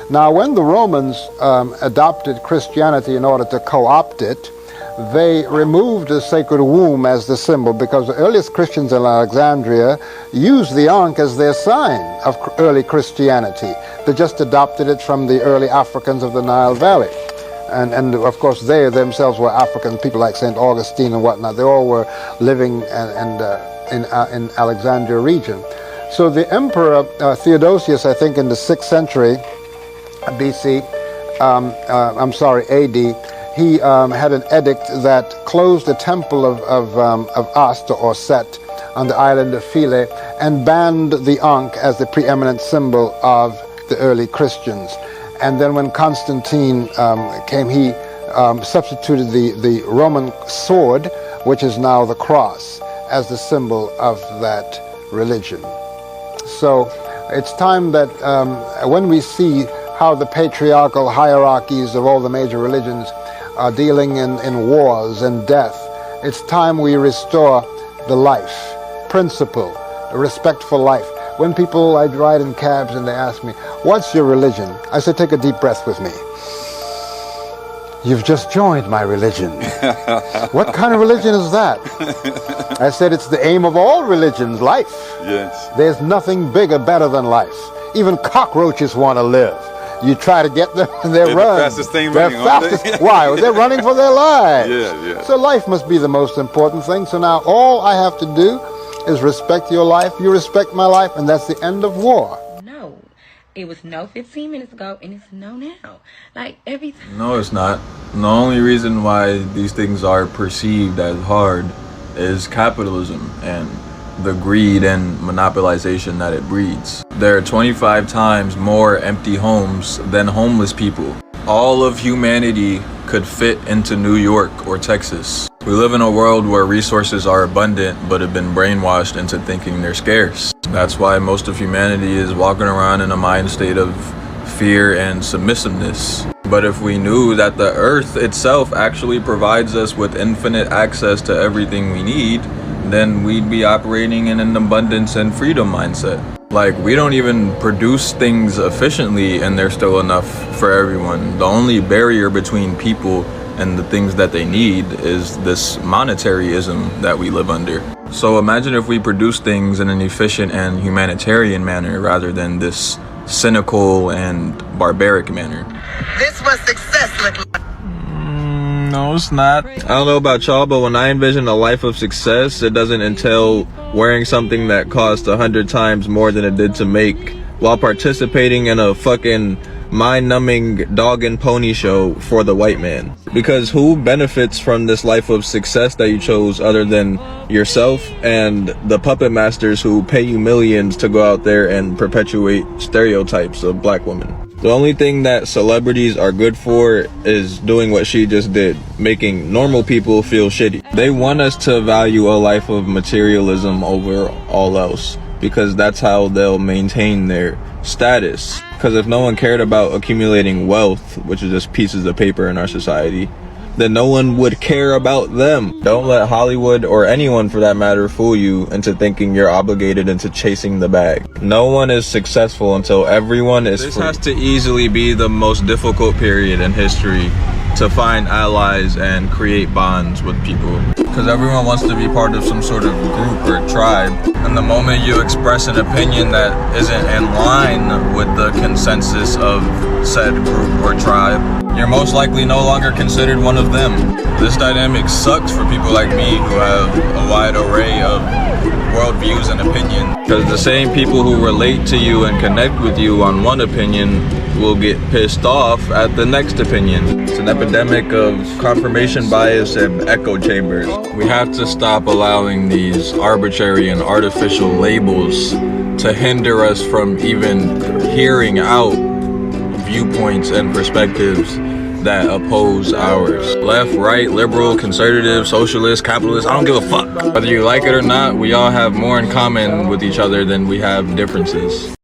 Now, when the Romans adopted Christianity in order to co-opt it, they removed the sacred womb as the symbol, because the earliest Christians in Alexandria used the Ankh as their sign of early Christianity. They just adopted it from the early Africans of the Nile Valley. And of course, they themselves were African, people like St. Augustine and whatnot. They all were living in Alexandria region. So the Emperor Theodosius, I think in the 6th century BC, AD, he had an edict that closed the temple of Asta or Set on the island of Philae and banned the Ankh as the preeminent symbol of the early Christians. And then when Constantine came, he substituted the Roman sword, which is now the cross, as the symbol of that religion. So it's time that when we see how the patriarchal hierarchies of all the major religions are dealing in wars and death, it's time we restore the life principle, a respect for life. When people, I ride in cabs and they ask me, what's your religion? I say, take a deep breath with me. You've just joined my religion. What kind of religion is that? I said, it's the aim of all religions, life. Yes. There's nothing bigger, better than life. Even cockroaches want to live. You try to get them, they're run. The fastest thing they're running, fastest. Why? They're running for their lives. Yeah. So life must be the most important thing. So now all I have to do is respect your life, you respect my life, and that's the end of war. No. It was no 15 minutes ago, and it's no now. Like, everything. No, it's not. The only reason why these things are perceived as hard is capitalism and the greed and monopolization that it breeds. There are 25 times more empty homes than homeless people. All of humanity could fit into New York or Texas. We live in a world where resources are abundant but have been brainwashed into thinking they're scarce. That's why most of humanity is walking around in a mind state of fear and submissiveness. But if we knew that the earth itself actually provides us with infinite access to everything we need, then we'd be operating in an abundance and freedom mindset. Like, we don't even produce things efficiently and there's still enough for everyone. The only barrier between people and the things that they need is this monetaryism that we live under. So imagine if we produce things in an efficient and humanitarian manner rather than this cynical and barbaric manner. This was success, little. No, it's not. I don't know about y'all, but when I envision a life of success, it doesn't entail wearing something that cost 100 times more than it did to make while participating in a fucking mind-numbing dog and pony show for the white man. Because who benefits from this life of success that you chose other than yourself and the puppet masters who pay you millions to go out there and perpetuate stereotypes of black women? The only thing that celebrities are good for is doing what she just did, making normal people feel shitty. They want us to value a life of materialism over all else, because that's how they'll maintain their status. Because if no one cared about accumulating wealth, which is just pieces of paper in our society, then no one would care about them. Don't let Hollywood, or anyone for that matter, fool you into thinking you're obligated into chasing the bag. No one is successful until everyone is free. This has to easily be the most difficult period in history to find allies and create bonds with people. Because everyone wants to be part of some sort of group or tribe. And the moment you express an opinion that isn't in line with the consensus of said group or tribe, you're most likely no longer considered one of them. This dynamic sucks for people like me who have a wide array of worldviews and opinions. Because the same people who relate to you and connect with you on one opinion will get pissed off at the next opinion. It's an epidemic of confirmation bias and echo chambers. We have to stop allowing these arbitrary and artificial labels to hinder us from even hearing out viewpoints and perspectives that oppose ours. Left, right, liberal, conservative, socialist, capitalist, I don't give a fuck. Whether you like it or not, we all have more in common with each other than we have differences.